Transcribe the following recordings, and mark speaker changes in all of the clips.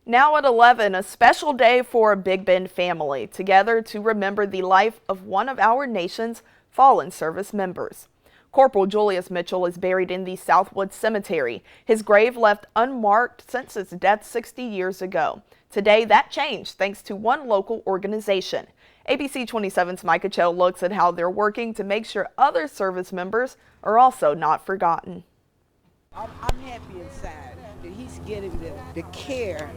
Speaker 1: Now at 11, a special day for a Big Bend family, together to remember the life of one of our nation's fallen service members. Corporal Julius Mitchell is buried in the Southwood Cemetery, his grave left unmarked since his death 60 years ago. Today, that changed thanks to one local organization. ABC 27's Micah Cho looks at how they're working to make sure other service members are also not forgotten.
Speaker 2: I'm happy inside that he's getting the care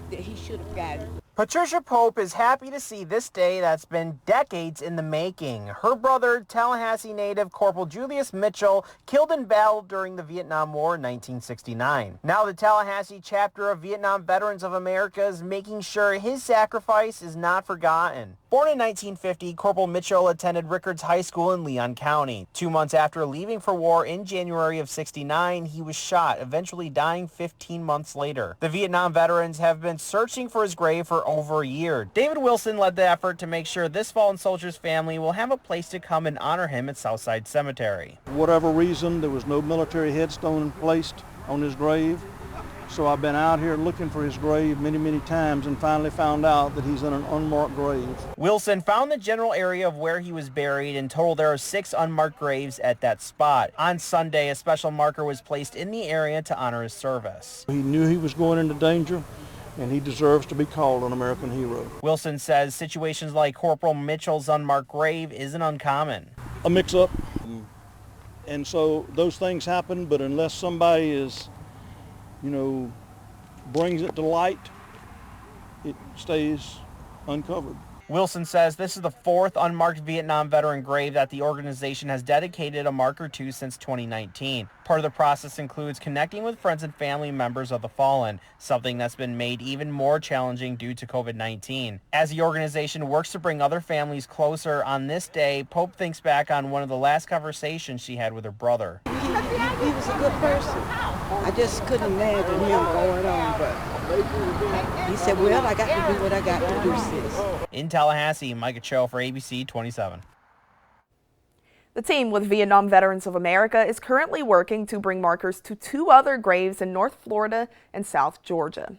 Speaker 2: that he should have gotten.
Speaker 3: Patricia Pope is happy to see this day that's been decades in the making. Her brother, Tallahassee native Corporal Julius Mitchell, killed in battle during the Vietnam War in 1969. Now the Tallahassee chapter of Vietnam Veterans of America is making sure his sacrifice is not forgotten. Born in 1950, Corporal Mitchell attended Rickards High School in Leon County. 2 months after leaving for war in January of '69, he was shot, eventually dying 15 months later. The Vietnam veterans have been searching for his grave for over a year. David Wilson led the effort to make sure this fallen soldier's family will have a place to come and honor him at Southside Cemetery.
Speaker 4: For whatever reason, there was no military headstone placed on his grave. So I've been out here looking for his grave many times and finally found out that he's in an unmarked grave.
Speaker 3: Wilson found the general area of where he was buried. In total, there are 6 unmarked graves at that spot. On Sunday, a special marker was placed in the area to honor his service.
Speaker 4: He knew he was going into danger, and he deserves to be called an American hero.
Speaker 3: Wilson says situations like Corporal Mitchell's unmarked grave isn't uncommon.
Speaker 4: A mix-up, and so those things happen, but unless somebody is, brings it to light, it stays uncovered.
Speaker 3: Wilson says this is the 4th unmarked Vietnam veteran grave that the organization has dedicated a marker to since 2019. Part of the process includes connecting with friends and family members of the fallen, something that's been made even more challenging due to COVID-19. As the organization works to bring other families closer on this day, Pope thinks back on one of the last conversations she had with her brother.
Speaker 2: He was a good person. I just couldn't imagine him going on, but he said, well, I got to do what I got to do, sis.
Speaker 3: In Tallahassee, Micah Cho for ABC 27.
Speaker 1: The team with Vietnam Veterans of America is currently working to bring markers to 2 other graves in North Florida and South Georgia.